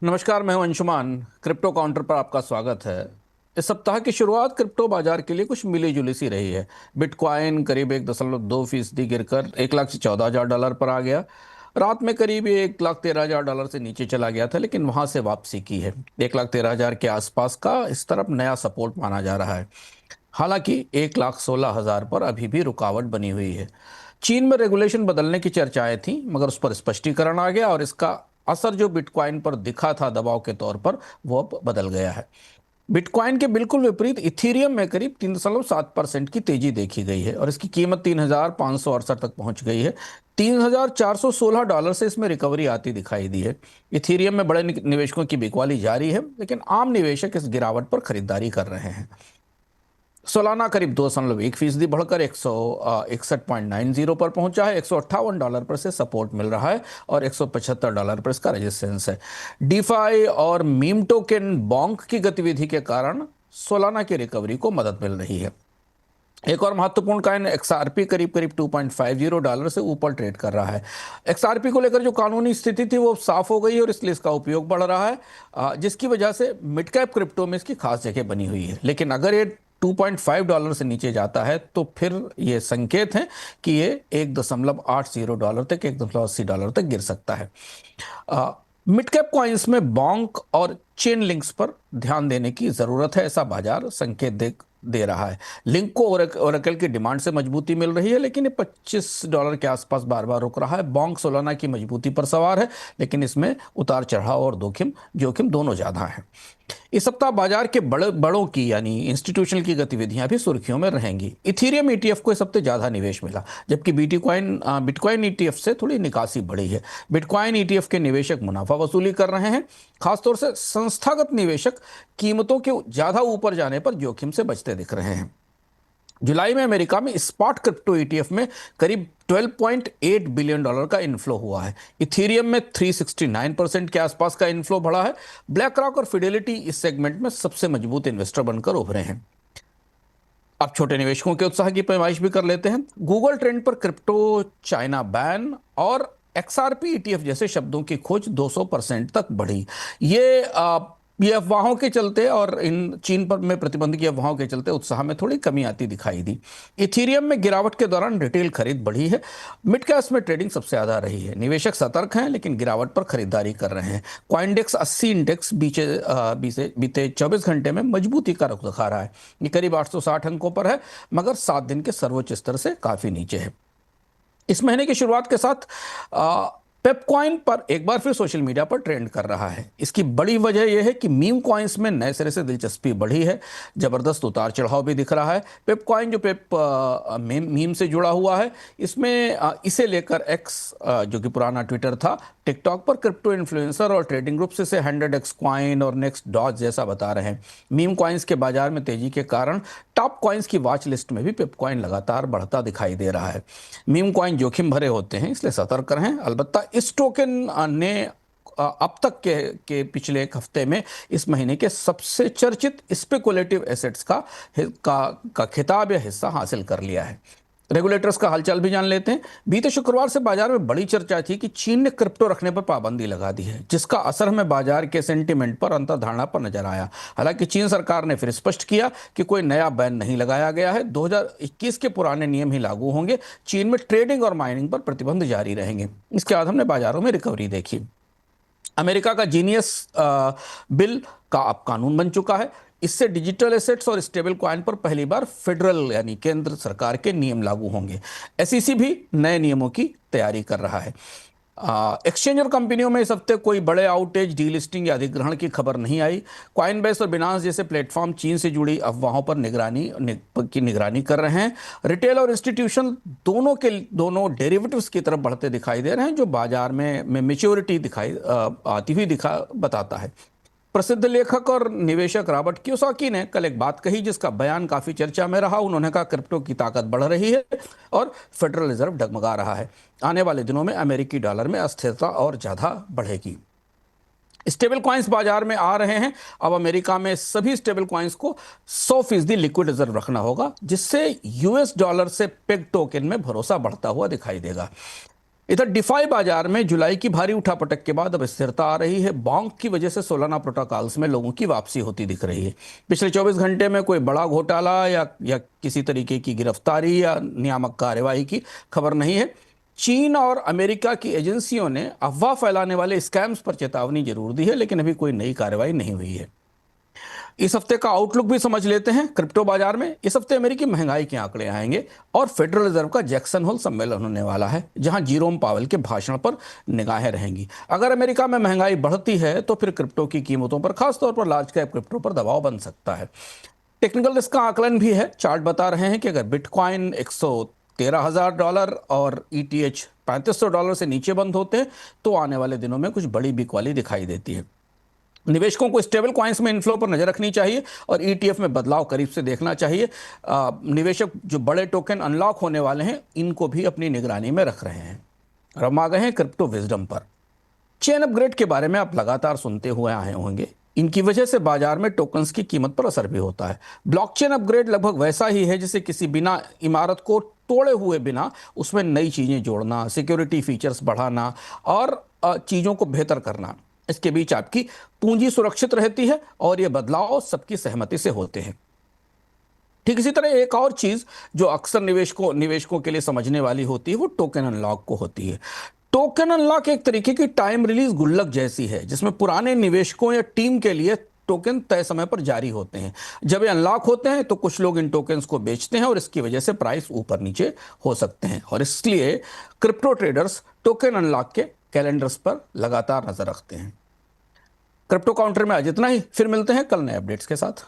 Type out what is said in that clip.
नमस्कार, मैं हूं अंशुमान। क्रिप्टो काउंटर पर आपका स्वागत है। इस सप्ताह की शुरुआत क्रिप्टो बाजार के लिए कुछ मिली जुली सी रही है। बिटकॉइन करीब 1.2% गिरकर 1,14,000 डॉलर पर आ गया। रात में करीब 1,13,000 डॉलर से नीचे चला गया था, लेकिन वहां से वापसी की है। 1,13,000 के आसपास का इस तरफ नया सपोर्ट माना जा रहा है। हालांकि 1,16,000 पर अभी भी रुकावट बनी हुई है। चीन में रेगुलेशन बदलने की चर्चाएं थी, मगर उस पर स्पष्टीकरण आ गया और इसका असर जो बिटकॉइन पर दिखा था दबाव के तौर पर, वो अब बदल गया है। बिटकॉइन के बिल्कुल विपरीत इथीरियम में करीब 3.7% की तेजी देखी गई है और इसकी कीमत 3,568 तक पहुंच गई है। 3,416 डॉलर से इसमें रिकवरी आती दिखाई दी है। इथीरियम में बड़े निवेशकों की बिकवाली जारी है, लेकिन आम निवेशक इस गिरावट पर खरीदारी कर रहे हैं। सोलाना करीब 2.1% बढ़कर 161.90 पर पहुंचा है। $158 पर से सपोर्ट मिल रहा है और $175 पर इसका रेजिस्टेंस है। डीफाई और मीम टोकन बॉन्क की गतिविधि के कारण सोलाना की रिकवरी को मदद मिल रही है। एक और महत्वपूर्ण कॉइन एक्सआरपी करीब करीब $2.50 से ऊपर ट्रेड कर रहा है। एक्सआरपी को लेकर जो कानूनी स्थिति थी वो साफ हो गई है और इसलिए इसका उपयोग बढ़ रहा है, जिसकी वजह से मिड कैप क्रिप्टो में इसकी खास जगह बनी हुई है। लेकिन अगर ये $2.5 से नीचे जाता है तो फिर ये संकेत है कि ये $1.80 तक, $1.80 तक गिर सकता है। मिड कैप कॉइन्स में बॉन्क और चेन लिंक्स पर ध्यान देने की जरूरत है, ऐसा बाजार संकेत दे रहा है। लिंक को ओरेकल की डिमांड से मजबूती मिल रही है, लेकिन ये $25 के आसपास बार बार रुक रहा है। बॉन्क सोलाना की मजबूती पर सवार है, लेकिन इसमें उतार चढ़ाव और जोखिम दोनों ज्यादा है। इस सप्ताह बाजार के बड़ों की यानी इंस्टीट्यूशनल की गतिविधियां भी सुर्खियों में रहेंगी। इथीरियम ईटीएफ को इस हफ्ते ज्यादा निवेश मिला, जबकि बिटकॉइन ईटीएफ से थोड़ी निकासी बढ़ी है। बिटकॉइन ईटीएफ के निवेशक मुनाफा वसूली कर रहे हैं। खासतौर से संस्थागत निवेशक कीमतों के ज्यादा ऊपर जाने पर जोखिम से बचते दिख रहे हैं। जुलाई में अमेरिका में स्पॉट क्रिप्टो ईटीएफ में करीब $12.8 बिलियन का इन्फ्लो हुआ है। इथीरियम में 369% के आसपास का इन्फ्लो बढ़ा है। ब्लैक रॉक और फिडेलिटी इस सेगमेंट में सबसे मजबूत इन्वेस्टर बनकर उभरे हैं। अब छोटे निवेशकों के उत्साह की पैमाइश भी कर लेते हैं। गूगल ट्रेंड पर क्रिप्टो, चाइना बैन और एक्सआरपी ईटीएफ जैसे शब्दों की खोज 200% तक बढ़ी। ये अफवाहों के चलते और इन चीन पर में प्रतिबंध की अफवाहों के चलते उत्साह में थोड़ी कमी आती दिखाई दी। इथीरियम में गिरावट के दौरान रिटेल खरीद बढ़ी है। मिड कैप्स में ट्रेडिंग सबसे ज्यादा रही है। निवेशक सतर्क हैं, लेकिन गिरावट पर खरीदारी कर रहे हैं। कॉइनडेक्स 80 इंडेक्स बीते 24 घंटे में मजबूती का रुख दिखा रहा है। ये करीब 860 अंकों पर है, मगर 7 दिन के सर्वोच्च स्तर से काफी नीचे है। इस महीने की शुरुआत के साथ पेपकॉइन पर एक बार फिर सोशल मीडिया पर ट्रेंड कर रहा है। इसकी बड़ी वजह यह है कि मीम कॉइन्स में नए सिरे से दिलचस्पी बढ़ी है। जबरदस्त उतार चढ़ाव भी दिख रहा है। पेपकॉइन जो मीम से जुड़ा हुआ है, इसमें इसे लेकर एक्स, जो कि पुराना ट्विटर था, टिकटॉक पर क्रिप्टो इन्फ्लुएंसर और ट्रेडिंग ग्रुप्स इसे 100x कॉइन और नेक्स्ट डॉज जैसा बता रहे हैं। मीम कॉइन्स के बाजार में तेजी के कारण टॉप कॉइन्स की वॉच लिस्ट में भी पेपकॉइन लगातार बढ़ता दिखाई दे रहा है। मीम कॉइन जोखिम भरे होते हैं, इसलिए सतर्क रहें। अलबत्ता इस टोकन ने अब तक के पिछले एक हफ्ते में इस महीने के सबसे चर्चित स्पेकुलेटिव एसेट्स का खिताब या हिस्सा हासिल कर लिया है। रेगुलेटर्स का हालचाल भी जान लेते हैं। बीते शुक्रवार से बाजार में बड़ी चर्चा थी कि चीन ने क्रिप्टो रखने पर पाबंदी लगा दी है, जिसका असर हमें बाजार के सेंटीमेंट पर, अंतर्धारणा पर नजर आया। हालांकि चीन सरकार ने फिर स्पष्ट किया कि कोई नया बैन नहीं लगाया गया है। 2021 के पुराने नियम ही लागू होंगे। चीन में ट्रेडिंग और माइनिंग पर प्रतिबंध जारी रहेंगे। इसके बाद हमने बाजारों में रिकवरी देखी। अमेरिका का जीनियस बिल का अब कानून बन चुका है। इससे डिजिटल एसेट्स और स्टेबल कॉइन पर पहली बार फेडरल यानी केंद्र सरकार के नियम लागू होंगे। एसईसी भी नए नियमों की तैयारी कर रहा है। एक्सचेंज और कंपनियों में इस हफ्ते कोई बड़े आउटेज, डीलिस्टिंग या अधिग्रहण की खबर नहीं आई। कॉइनबेस और बिनांस जैसे प्लेटफॉर्म चीन से जुड़ी अफवाहों पर निगरानी कर रहे हैं। रिटेल और इंस्टीट्यूशन दोनों डेरिवेटिव्स की तरफ बढ़ते दिखाई दे रहे हैं, जो बाजार में मेच्योरिटी आती हुई बताता है। प्रसिद्ध लेखक और निवेशक रॉबर्ट कियोसाकी ने कल एक बात कही जिसका बयान काफी चर्चा में रहा। उन्होंने कहा, क्रिप्टो की ताकत बढ़ रही है और फेडरल रिजर्व डगमगा रहा है। आने वाले दिनों में अमेरिकी डॉलर में अस्थिरता और ज्यादा बढ़ेगी। स्टेबल कॉइन्स बाजार में आ रहे हैं। अब अमेरिका में सभी स्टेबल कॉइन्स को 100% लिक्विड रिजर्व रखना होगा, जिससे यूएस डॉलर से पेग टोकन में भरोसा बढ़ता हुआ दिखाई देगा। इधर डिफाई बाजार में जुलाई की भारी उठापटक के बाद अब स्थिरता आ रही है। बॉन्क की वजह से सोलाना प्रोटोकॉल्स में लोगों की वापसी होती दिख रही है। पिछले 24 घंटे में कोई बड़ा घोटाला या किसी तरीके की गिरफ्तारी या नियामक कार्यवाही की खबर नहीं है। चीन और अमेरिका की एजेंसियों ने अफवाह फैलाने वाले स्कैम्स पर चेतावनी जरूर दी है, लेकिन अभी कोई नई कार्रवाई नहीं हुई है। इस हफ्ते का आउटलुक भी समझ लेते हैं। क्रिप्टो बाजार में इस हफ्ते अमेरिकी महंगाई के आंकड़े आएंगे और फेडरल रिजर्व का जैक्सन होल सम्मेलन होने वाला है, जहां जीरोम पावेल के भाषण पर निगाहें रहेंगी। अगर अमेरिका में महंगाई बढ़ती है तो फिर क्रिप्टो की कीमतों पर, खासतौर पर लार्ज कैप क्रिप्टो पर दबाव बन सकता है। टेक्निकल रिस्क का आकलन भी है। चार्ट बता रहे हैं कि अगर बिटकॉइन $113,000 और ईटीएच $3500 से नीचे बंद होते हैं तो आने वाले दिनों में कुछ बड़ी बिकवाली दिखाई देती है। निवेशकों को स्टेबल कॉइन्स में इनफ्लो पर नजर रखनी चाहिए और ईटीएफ में बदलाव करीब से देखना चाहिए। निवेशक जो बड़े टोकन अनलॉक होने वाले हैं इनको भी अपनी निगरानी में रख रहे हैं। और हम आ गए हैं क्रिप्टो विजडम पर। चेन अपग्रेड के बारे में आप लगातार सुनते हुए आए होंगे। इनकी वजह से बाजार में टोकन्स की कीमत पर असर भी होता है। ब्लॉकचेन अपग्रेड लगभग वैसा ही है जैसे किसी बिना इमारत को तोड़े हुए बिना उसमें नई चीजें जोड़ना, सिक्योरिटी फीचर्स बढ़ाना और चीजों को बेहतर करना। इसके बीच आपकी पूंजी सुरक्षित रहती है और ये बदलाव सबकी सहमति से होते हैं। ठीक इसी तरह एक और चीज जो अक्सर निवेशकों के लिए समझने वाली होती है वो टोकन अनलॉक को होती है। टोकन अनलॉक एक तरीके की टाइम रिलीज गुल्लक जैसी है, जिसमें पुराने निवेशकों या टीम के लिए टोकन तय समय पर जारी होते हैं। जब ये अनलॉक होते हैं तो कुछ लोग इन टोकन्स को बेचते हैं और इसकी वजह से प्राइस ऊपर नीचे हो सकते हैं, और इसलिए क्रिप्टो ट्रेडर्स टोकन अनलॉक के कैलेंडर्स पर लगातार नजर रखते हैं। क्रिप्टो काउंटर में आज इतना ही। फिर मिलते हैं कल नए अपडेट्स के साथ।